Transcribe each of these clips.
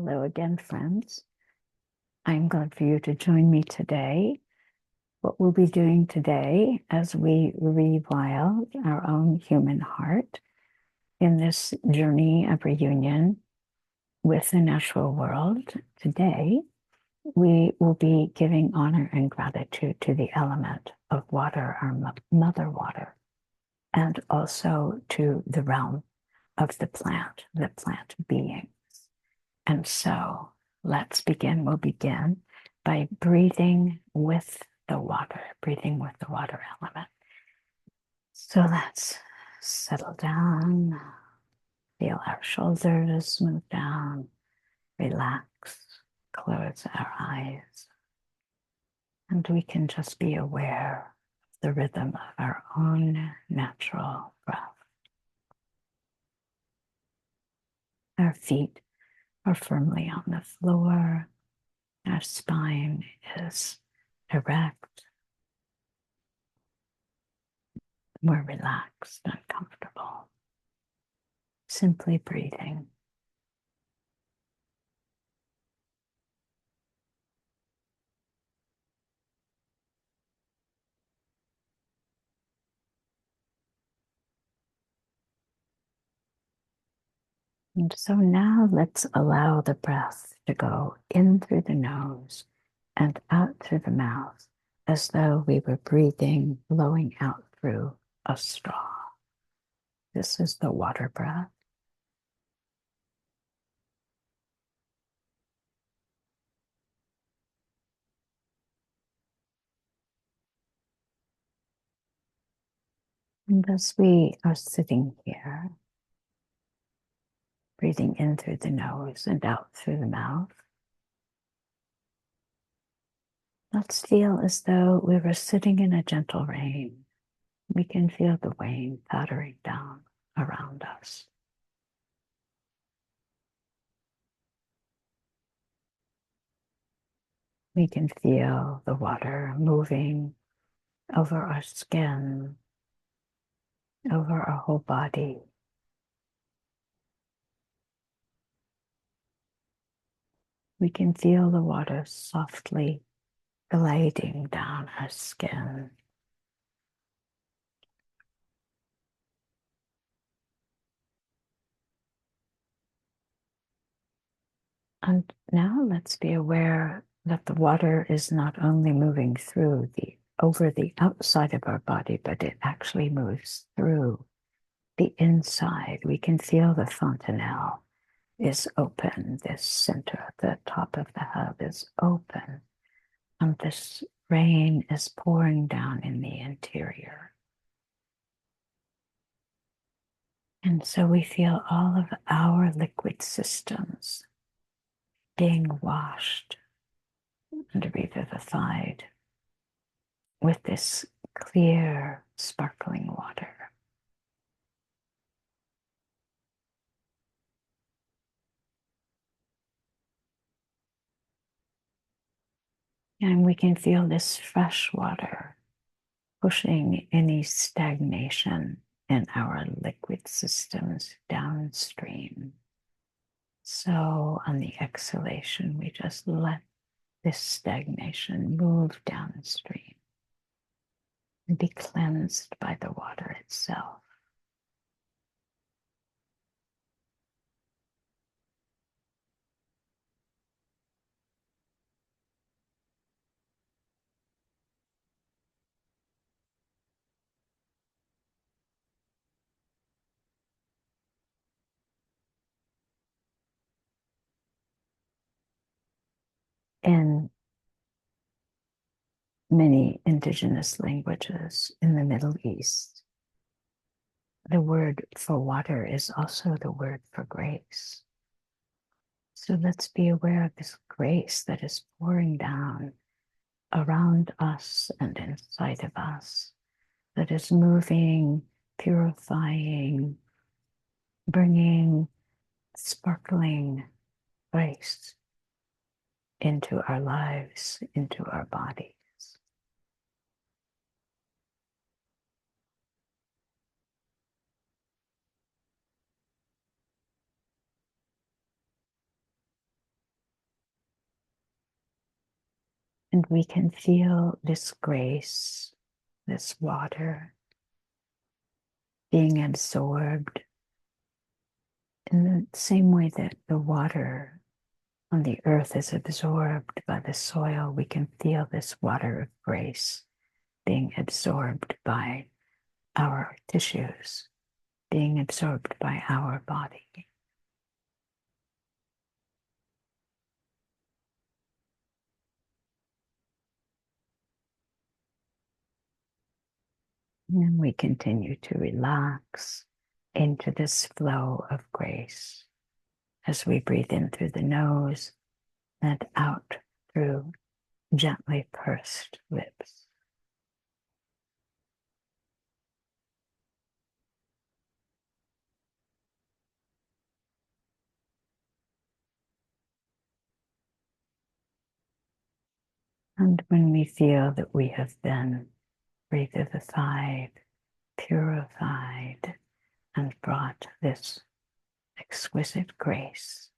Hello again, friends. I'm glad for you to join me today. What we'll be doing today as we rewild our own human heart in this journey of reunion with the natural world, today we will be giving honor and gratitude to the element of water, our mother water, and also to the realm of the plant being. And so let's begin. We'll begin by breathing with the water element. So let's settle down, feel our shoulders move down, relax, close our eyes, and we can just be aware of the rhythm of our own natural breath. Our feet are firmly on the floor. Our spine is erect. We're relaxed and comfortable. Simply breathing. And so now let's allow the breath to go in through the nose and out through the mouth as though we were breathing, blowing out through a straw. This is the water breath. And as we are sitting here, breathing in through the nose and out through the mouth, let's feel as though we were sitting in a gentle rain. We can feel the rain pattering down around us. We can feel the water moving over our skin, over our whole body. We can feel the water softly gliding down our skin. And now let's be aware that the water is not only moving through over the outside of our body, but it actually moves through the inside. We can feel the fontanelle is open. This center, the top of the head is open. And this rain is pouring down in the interior. And so we feel all of our liquid systems being washed and revivified with this clear, sparkling water. And we can feel this fresh water pushing any stagnation in our liquid systems downstream. So on the exhalation, we just let this stagnation move downstream and be cleansed by the water itself. In many indigenous languages in the Middle East, the word for water is also the word for grace. So let's be aware of this grace that is pouring down around us and inside of us, that is moving, purifying, bringing sparkling grace into our lives, into our bodies. And we can feel this grace, this water, being absorbed in the same way that the water on the earth is absorbed by the soil. We can feel this water of grace being absorbed by our tissues, being absorbed by our body. And we continue to relax into this flow of grace as we breathe in through the nose and out through gently pursed lips. And when we feel that we have been revivified, purified, and brought this exquisite grace,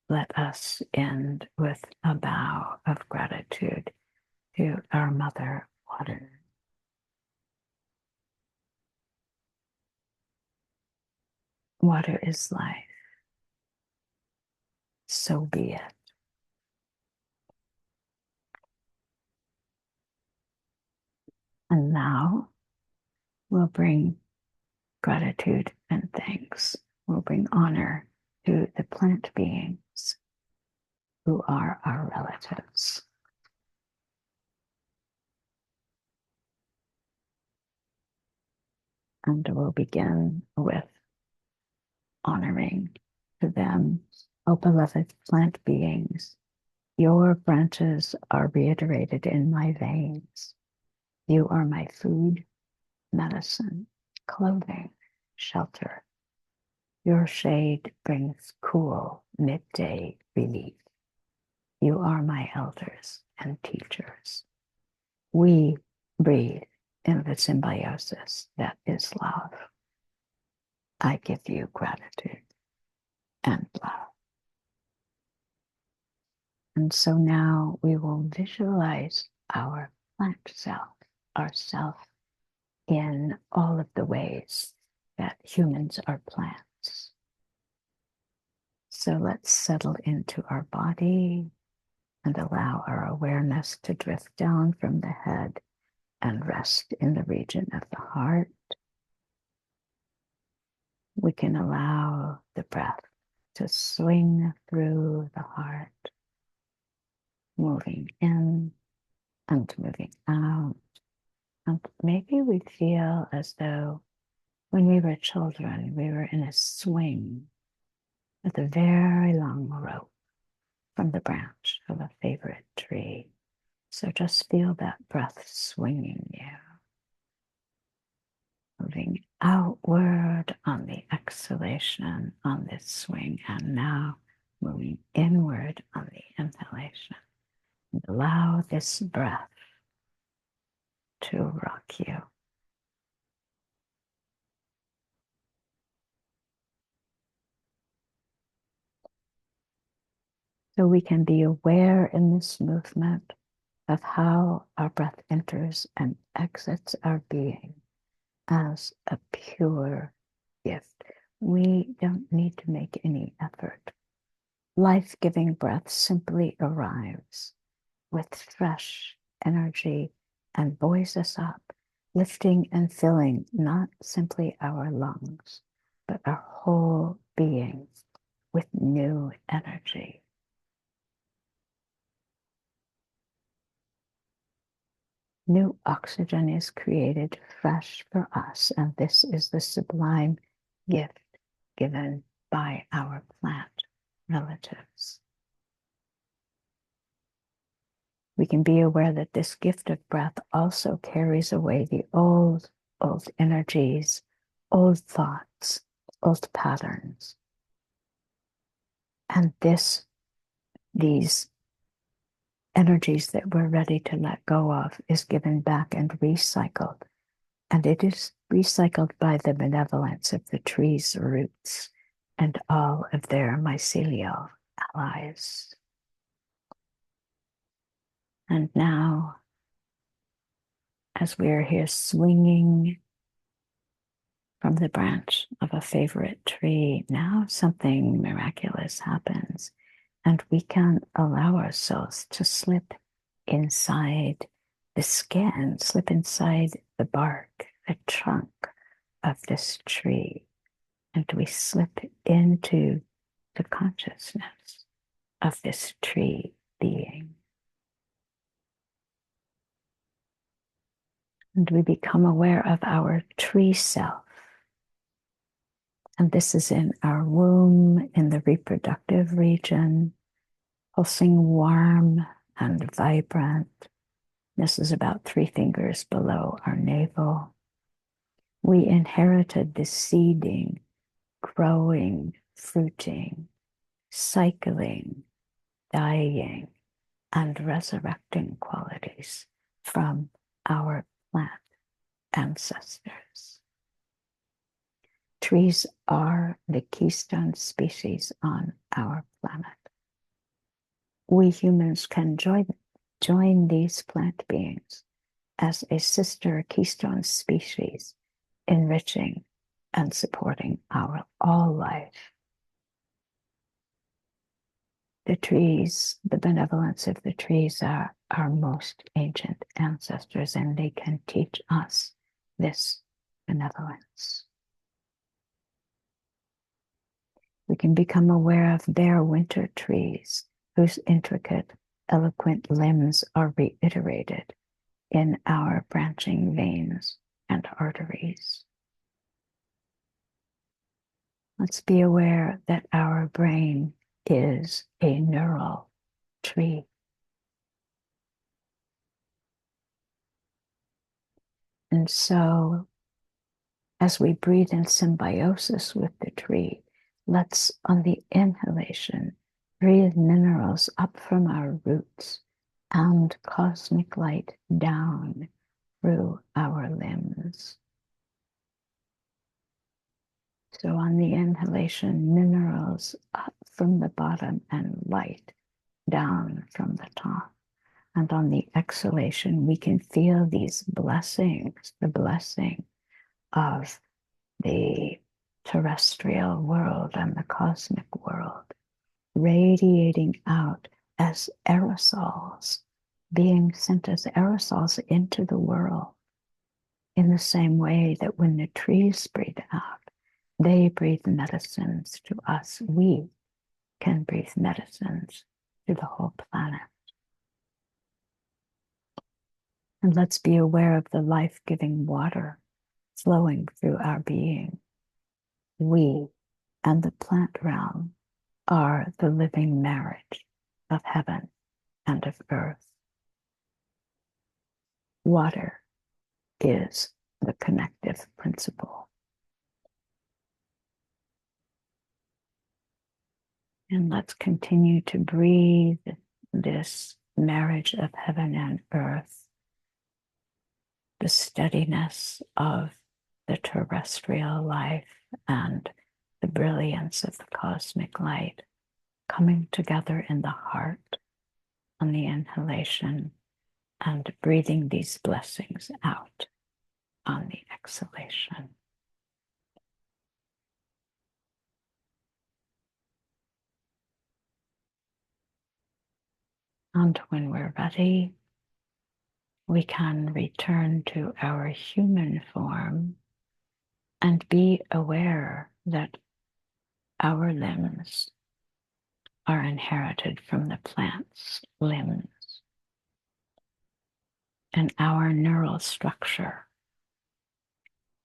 let us end with a bow of gratitude to our Mother Water. Water is life. So be it. And now we'll bring gratitude and thanks. We'll bring honor to the plant beings who are our relatives. And we'll begin with honoring to them, O beloved plant beings. Your branches are reiterated in my veins. You are my food, medicine, clothing, shelter. Your shade brings cool midday relief. You are my elders and teachers. We breathe in the symbiosis that is love. I give you gratitude and love. And so now we will visualize our plant self, ourself, in all of the ways that humans are plants. So let's settle into our body and allow our awareness to drift down from the head and rest in the region of the heart. We can allow the breath to swing through the heart, moving in and moving out. And maybe we feel as though when we were children, we were in a swing with a very long rope from the branch of a favorite tree. So just feel that breath swinging you, moving outward on the exhalation on this swing, and now moving inward on the inhalation. And allow this breath to rock you. So we can be aware in this movement of how our breath enters and exits our being as a pure gift. We don't need to make any effort. Life-giving breath simply arrives with fresh energy and buoys us up, lifting and filling not simply our lungs, but our whole being with new energy. New oxygen is created fresh for us, and this is the sublime gift given by our plant relatives. We can be aware that this gift of breath also carries away the old energies, old thoughts, old patterns. And these energies that we're ready to let go of is given back and recycled. And it is recycled by the benevolence of the tree's roots and all of their mycelial allies. And now, as we are here swinging from the branch of a favorite tree, now something miraculous happens, and we can allow ourselves to slip inside the skin, slip inside the bark, the trunk of this tree, and we slip into the consciousness of this tree being. And we become aware of our tree self. And this is in our womb, in the reproductive region, pulsing warm and vibrant. This is about 3 fingers below our navel. We inherited the seeding, growing, fruiting, cycling, dying, and resurrecting qualities from our plant ancestors. Trees are the keystone species on our planet. We humans can join these plant beings as a sister keystone species, enriching and supporting our all life. The trees, the benevolence of the trees are our most ancient ancestors, and they can teach us this benevolence. We can become aware of bare winter trees whose intricate, eloquent limbs are reiterated in our branching veins and arteries. Let's be aware that our brain is a neural tree. And so, as we breathe in symbiosis with the tree, let's, on the inhalation, breathe minerals up from our roots and cosmic light down through our limbs. So on the inhalation, minerals up from the bottom and light down from the top. And on the exhalation, we can feel these blessings, the blessing of the terrestrial world and the cosmic world, radiating out as aerosols, being sent as aerosols into the world, in the same way that when the trees breathe out, they breathe medicines to us. We can breathe medicines to the whole planet. And let's be aware of the life-giving water flowing through our being. We and the plant realm are the living marriage of heaven and of earth. Water is the connective principle. And let's continue to breathe this marriage of heaven and earth, the steadiness of the terrestrial life and the brilliance of the cosmic light coming together in the heart on the inhalation and breathing these blessings out on the exhalation. And when we're ready, we can return to our human form and be aware that our limbs are inherited from the plant's limbs. And our neural structure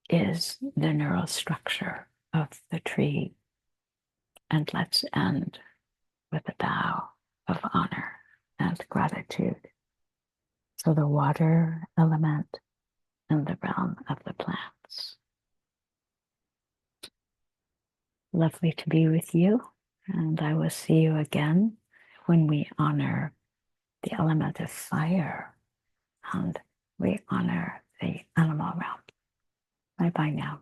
is the neural structure of the tree. And let's end with a bow of honor and gratitude for the water element and the realm of the plants. Lovely to be with you, and I will see you again when we honor the element of fire and we honor the animal realm. Bye-bye now.